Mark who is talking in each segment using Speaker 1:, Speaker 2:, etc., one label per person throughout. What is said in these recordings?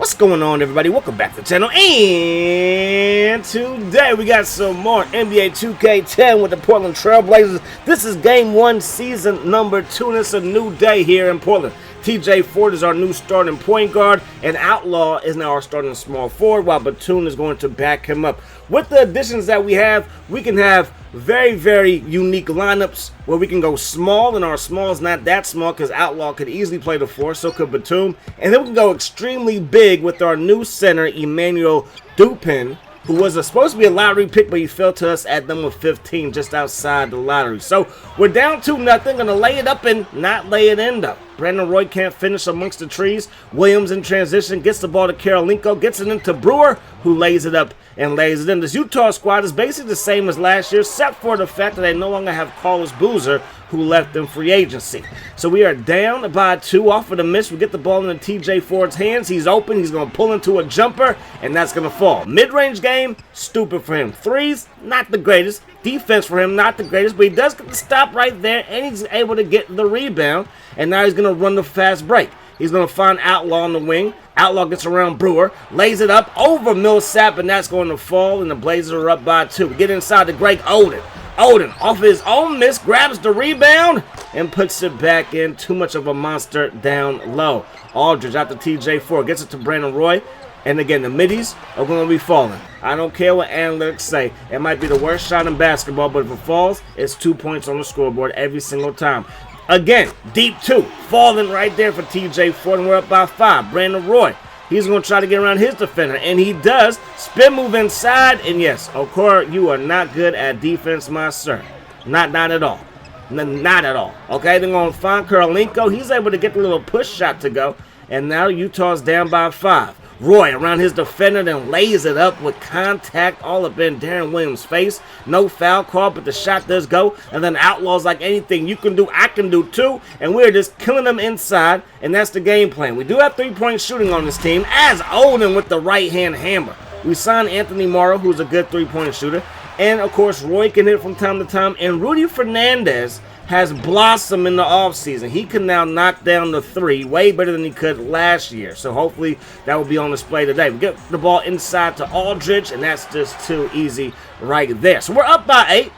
Speaker 1: What's going on, everybody? Welcome back to the channel, and today we got some more NBA 2K10 with the Portland Trail Blazers. This is game 1, season number 2, and it's a new day here in Portland. TJ Ford is our new starting point guard, and Outlaw is now our starting small forward, while Batum is going to back him up. With the additions that we can have very unique lineups where we can go small, and our small is not that small because Outlaw could easily play the 4, so could Batum. And then we can go extremely big with our new center, Emmanuel Dupin, who was supposed to be a lottery pick, but he fell to us at number 15, just outside the lottery. So we're down 2-0, gonna lay it up and not lay it in though. Brandon Roy can't finish amongst the trees. Williams in transition gets the ball to Karolinko, gets it into Brewer, who lays it up and lays it in. This Utah squad is basically the same as last year, except for the fact that they no longer have Carlos Boozer, who left in free agency. So we are down by 2 off of the miss. We get the ball into TJ Ford's hands. He's open. He's going to pull into a jumper, and that's going to fall. Mid-range game, stupid for him. Threes, not the greatest. Defense for him, not the greatest, but he does get the stop right there, and he's able to get the rebound, and now he's going to run the fast break. He's going to find Outlaw on the wing. Outlaw gets around Brewer, lays it up over Millsap, and that's going to fall, and the Blazers are up by 2. We get inside to Greg Oden. Oden, off his own miss, grabs the rebound and puts it back in. Too much of a monster down low. Aldridge out to TJ Ford, gets it to Brandon Roy. And again, the middies are going to be falling. I don't care what analytics say. It might be the worst shot in basketball, but if it falls, it's 2 points on the scoreboard every single time. Again, deep 2, falling right there for TJ Ford, and we're up by 5. Brandon Roy, he's going to try to get around his defender, and he does. Spin move inside, and yes, Okoro, you are not good at defense, my sir. Not at all. Not at all. Okay, they're going to find Karolinko. He's able to get the little push shot to go, and now Utah's down by 5. Roy around his defender, then lays it up with contact all up in Darren Williams' face. No foul call, but the shot does go. And then Outlaws, like anything you can do, I can do too. And we're just killing them inside, and that's the game plan. We do have 3-point shooting on this team, as Oden with the right-hand hammer. We signed Anthony Morrow, who's a good 3-point shooter. And, of course, Roy can hit from time to time. And Rudy Fernandez has blossomed in the offseason. He can now knock down the 3 way better than he could last year. So hopefully that will be on display today. We get the ball inside to Aldridge, and that's just too easy right there. So we're up by 8.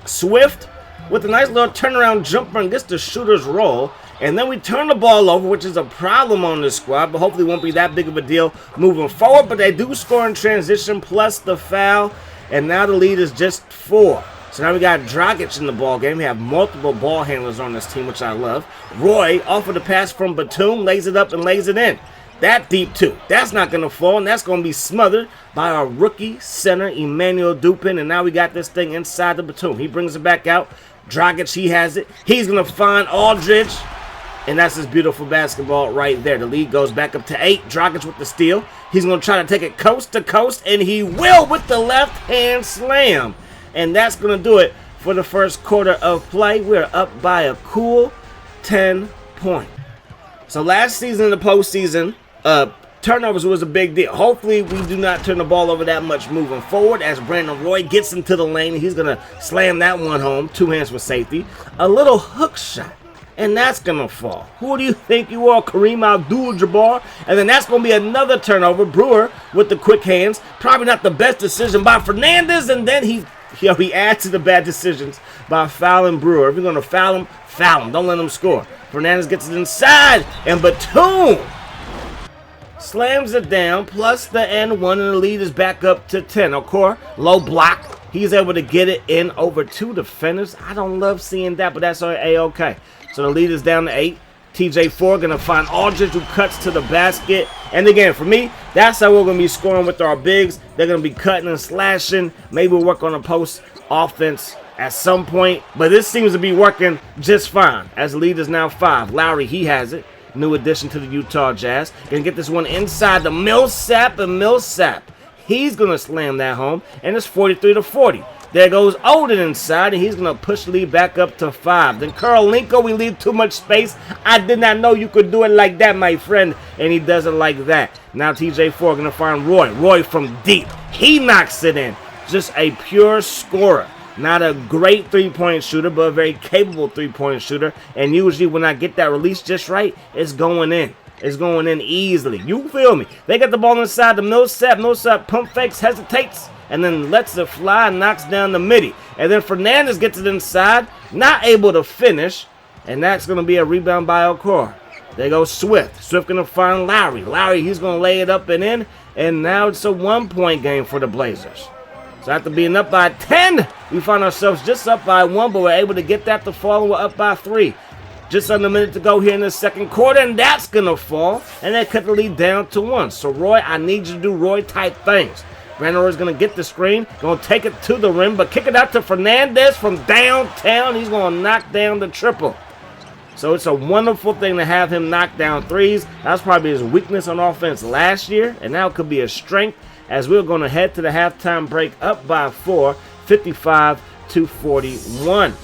Speaker 1: Swift with a nice little turnaround jumper and gets the shooter's roll. And then we turn the ball over, which is a problem on this squad, but hopefully it won't be that big of a deal moving forward. But they do score in transition plus the foul, and now the lead is just 4. So now we got Dragic in the ball game. We have multiple ball handlers on this team, which I love. Roy off of the pass from Batum, lays it up and lays it in. That deep 2. That's not going to fall, and that's going to be smothered by our rookie center, Emmanuel Dupin. And now we got this thing inside the Batum. He brings it back out. Dragic, he has it. He's going to find Aldridge, and that's his beautiful basketball right there. The lead goes back up to 8. Dragic with the steal. He's going to try to take it coast to coast, and he will with the left-hand slam. And that's going to do it for the first quarter of play. We're up by a cool 10 points. So last season in the postseason, turnovers was a big deal. Hopefully we do not turn the ball over that much moving forward as Brandon Roy gets into the lane. He's going to slam that one home. 2 hands for safety. A little hook shot, and that's going to fall. Who do you think you are, Kareem Abdul-Jabbar? And then that's going to be another turnover. Brewer with the quick hands. Probably not the best decision by Fernandez, and then he adds to the bad decisions by fouling Brewer. If you're going to foul him, foul him. Don't let him score. Fernandez gets it inside, and Batum slams it down, plus the N1, and the lead is back up to 10. Okoro, low block. He's able to get it in over 2 defenders. I don't love seeing that, but that's A-okay. So the lead is down to 8. TJ Ford going to find Aldridge, who cuts to the basket. And again, for me, that's how we're going to be scoring with our bigs. They're going to be cutting and slashing. Maybe we'll work on a post offense at some point. But this seems to be working just fine, as the lead is now 5. Lowry, he has it. New addition to the Utah Jazz. Going to get this one inside to Millsap, and Millsap, he's going to slam that home. And it's 43-40. There goes Oden inside, and he's going to push the lead back up to 5. Then Karolinko, we leave too much space. I did not know you could do it like that, my friend, and he does it like that. Now TJ Ford going to find Roy. Roy from deep. He knocks it in. Just a pure scorer. Not a great 3-point shooter, but a very capable 3-point shooter. And usually when I get that release just right, it's going in. is going in easily. You feel me? They get the ball inside the Millsap. Millsap pump fakes, hesitates, and then lets it fly and knocks down the midi. And then Fernandez gets it inside, not able to finish, and that's going to be a rebound by Okoro. There goes Swift. Swift going to find Lowry. Lowry, he's going to lay it up and in, and now it's a 1-point game for the Blazers. So after being up by 10, we find ourselves just up by 1, but we're able to get that to fall, and we're up by 3. Just under a minute to go here in the second quarter, and that's going to fall, and that cut the lead down to 1. So, Roy, I need you to do Roy-type things. Brandon Roy's going to get the screen, going to take it to the rim, but kick it out to Fernandez from downtown. He's going to knock down the triple. So it's a wonderful thing to have him knock down threes. That's probably his weakness on offense last year, and now it could be a strength as we're going to head to the halftime break up by 4, 55-41.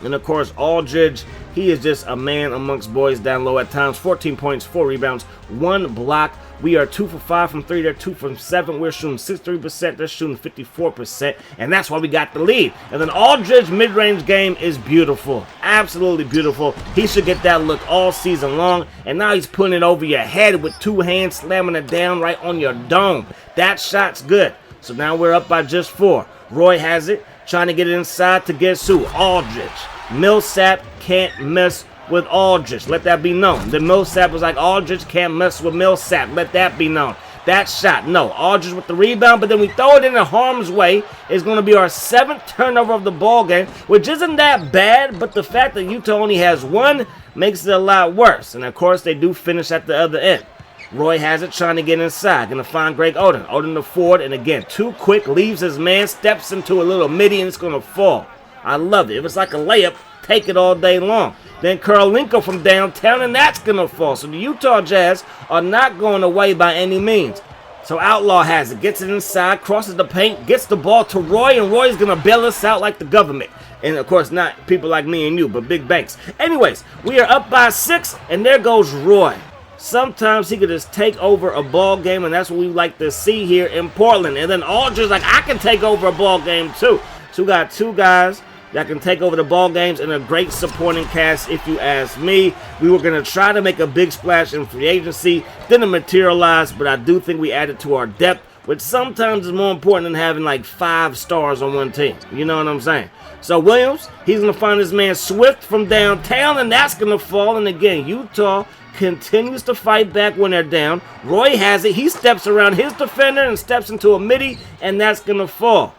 Speaker 1: And, of course, Aldridge, he is just a man amongst boys down low at times. 14 points, 4 rebounds, 1 block. We are 2 for 5 from 3. They're 2 from 7. We're shooting 63%. They're shooting 54%. And that's why we got the lead. And then Aldridge's mid-range game is beautiful. Absolutely beautiful. He should get that look all season long. And now he's putting it over your head with 2 hands, slamming it down right on your dome. That shot's good. So now we're up by just 4. Roy has it. Trying to get it inside to guess who? Aldridge. Millsap can't mess with Aldridge. Let that be known. The Millsap was like, Aldridge can't mess with Millsap. Let that be known. That shot, no. Aldridge with the rebound, but then we throw it into harm's way. It's going to be our 7th turnover of the ball game, which isn't that bad, but the fact that Utah only has 1 makes it a lot worse. And, of course, they do finish at the other end. Roy has it, trying to get inside. Going to find Greg Oden. Oden to Ford, and again, too quick, leaves his man, steps into a little midi, and it's going to fall. I love it. If it's like a layup, take it all day long. Then Kurylenko from downtown, and that's going to fall. So the Utah Jazz are not going away by any means. So Outlaw has it, gets it inside, crosses the paint, gets the ball to Roy, and Roy's going to bail us out like the government. And, of course, not people like me and you, but big banks. Anyways, we are up by 6, and there goes Roy. Sometimes he could just take over a ball game, and that's what we like to see here in Portland. And then Aldridge's like, I can take over a ball game too. So we got 2 guys that can take over the ball games and a great supporting cast, if you ask me. We were going to try to make a big splash in free agency. Didn't materialize, but I do think we added to our depth, which sometimes is more important than having like 5 stars on one team. You know what I'm saying? So Williams, he's going to find his man Swift from downtown, and that's going to fall. And again, Utah continues to fight back when they're down. Roy has it. He steps around his defender and steps into a midi, and that's going to fall.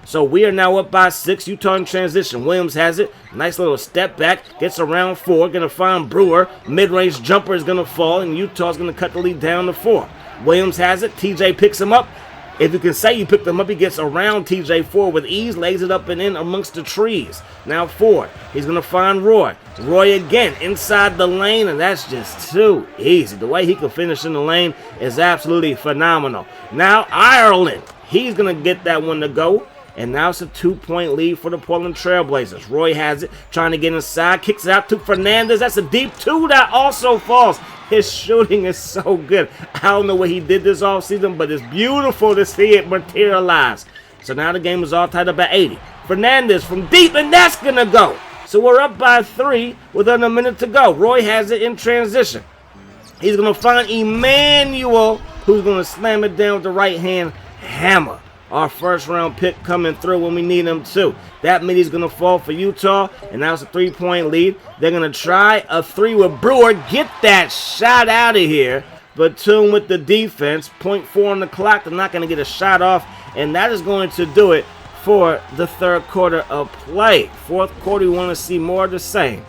Speaker 1: So we are now up by 6. Utah in transition. Williams has it. Nice little step back. Gets around 4. Going to find Brewer. Mid-range jumper is going to fall, and Utah's going to cut the lead down to 4. Williams has it. TJ picks him up. If you can say you picked him up, he gets around TJ Ford with ease, lays it up and in amongst the trees. Now Ford, he's going to find Roy. Roy again inside the lane, and that's just too easy. The way he can finish in the lane is absolutely phenomenal. Now Ireland, he's going to get that one to go. And now it's a 2-point lead for the Portland Trailblazers. Roy has it, trying to get inside, kicks it out to Fernandez. That's a deep 2 that also falls. His shooting is so good. I don't know what he did this offseason, but it's beautiful to see it materialize. So now the game is all tied up at 80. Fernandez from deep, and that's going to go. So we're up by 3 with under a minute to go. Roy has it in transition. He's going to find Emmanuel, who's going to slam it down with the right hand hammer. Our first-round pick coming through when we need him to. That midi's going to fall for Utah, and now it's a 3-point lead. They're going to try a 3 with Brewer. Get that shot out of here. Batum with the defense. 0.4 on the clock. They're not going to get a shot off, and that is going to do it for the third quarter of play. Fourth quarter, we want to see more of the same.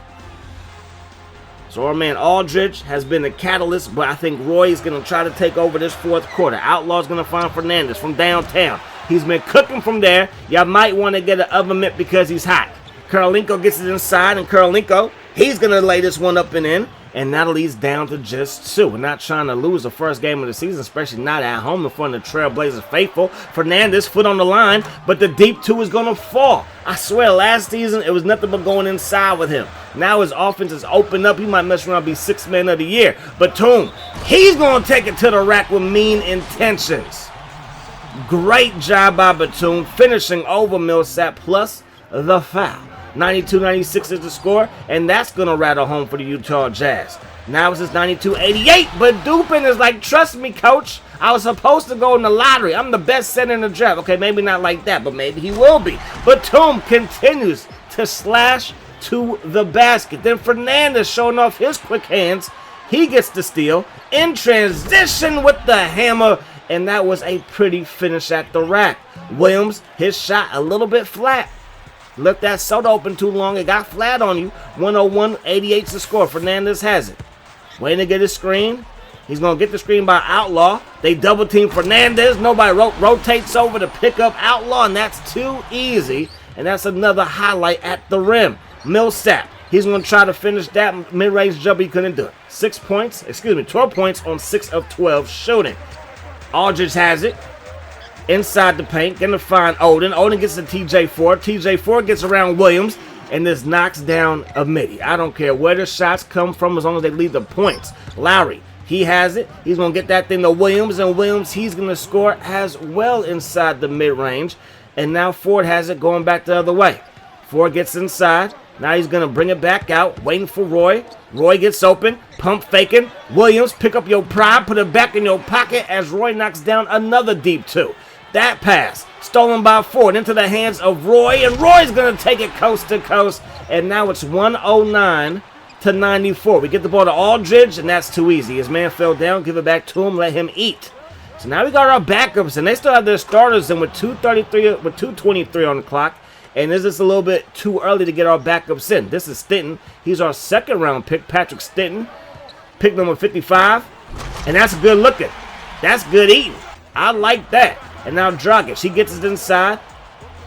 Speaker 1: So our man Aldridge has been a catalyst, but I think Roy is going to try to take over this fourth quarter. Outlaw's going to find Fernandez from downtown. He's been cooking from there. Y'all might want to get an oven mitt because he's hot. Kurylenko gets it inside, and Kurylenko, he's going to lay this one up and in. And that leads down to just 2. We're not trying to lose the first game of the season, especially not at home in front of the Trailblazers faithful. Fernandez, foot on the line, but the deep 2 is going to fall. I swear, last season, it was nothing but going inside with him. Now his offense is opened up. He might mess around and be 6th man of the year. Batum, he's going to take it to the rack with mean intentions. Great job by Batum, finishing over Millsap plus the foul. 92-96 is the score, and that's going to rattle home for the Utah Jazz. Now it's 92-88, but Dupin is like, trust me, coach, I was supposed to go in the lottery. I'm the best center in the draft. Okay, maybe not like that, but maybe he will be. Batum continues to slash to the basket. Then Fernandez showing off his quick hands. He gets the steal in transition with the hammer, and that was a pretty finish at the rack. Williams, his shot a little bit flat. Left that soda open too long. It got flat on you. 101-88 is the score. Fernandez has it. Waiting to get his screen. He's going to get the screen by Outlaw. They double team Fernandez. Nobody rotates over to pick up Outlaw, and that's too easy. And that's another highlight at the rim. Millsap. He's going to try to finish that mid-range jumper. He couldn't do it. 12 points on 6 of 12 shooting. Aldridge has it. Inside the paint, going to find Odin. Odin gets to TJ Ford. TJ Ford gets around Williams, and this knocks down a midi. I don't care where the shots come from as long as they lead the points. Lowry, he has it. He's going to get that thing to Williams, and Williams, he's going to score as well inside the mid-range. And now Ford has it going back the other way. Ford gets inside. Now he's going to bring it back out, waiting for Roy. Roy gets open, pump faking. Williams, pick up your pride, put it back in your pocket as Roy knocks down another deep two. That pass, stolen by Ford into the hands of Roy, and Roy's going to take it coast to coast, and now it's 109-94. We get the ball to Aldridge, and that's too easy. His man fell down, give it back to him, let him eat. So now we got our backups, and they still have their starters in with 2:23 on the clock, and this is a little bit too early to get our backups in. This is Stinton. He's our second-round pick, Patrick Stinton, pick number 55, and that's good looking. That's good eating. I like that. And now Dragic, he gets it inside.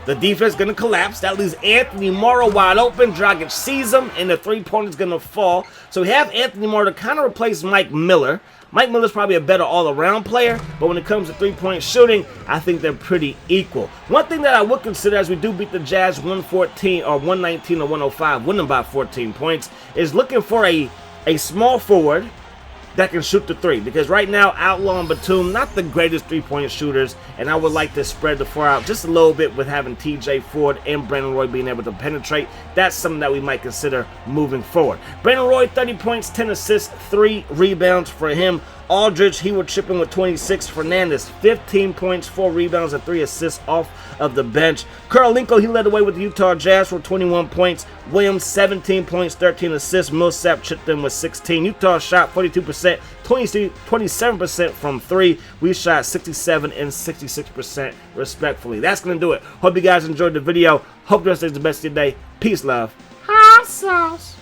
Speaker 1: The defense going to collapse. That leaves Anthony Morrow wide open. Dragic sees him, and the three-pointer is going to fall. So we have Anthony Morrow to kind of replace Mike Miller. Mike Miller's probably a better all-around player, but when it comes to three-point shooting, I think they're pretty equal. One thing that I would consider as we do beat the Jazz 114 or 119 or 105, winning by 14 points, is looking for a small forward that can shoot the three, because right now Outlaw and Batum, not the greatest three-point shooters, and I would like to spread the floor out just a little bit with having TJ Ford and Brandon Roy being able to penetrate. That's something that we might consider moving forward. Brandon Roy, 30 points, 10 assists, 3 rebounds for him. Aldridge, he will chip in with 26. Fernandez, 15 points, 4 rebounds, and 3 assists off of the bench. Kurylenko, he led the way with the Utah Jazz for 21 points. Williams, 17 points, 13 assists. Millsap chipped in with 16. Utah shot 42%, 27% from 3. We shot 67 and 66% respectfully. That's going to do it. Hope you guys enjoyed the video. Hope the rest is the best of your day. Peace, love. Hot sauce.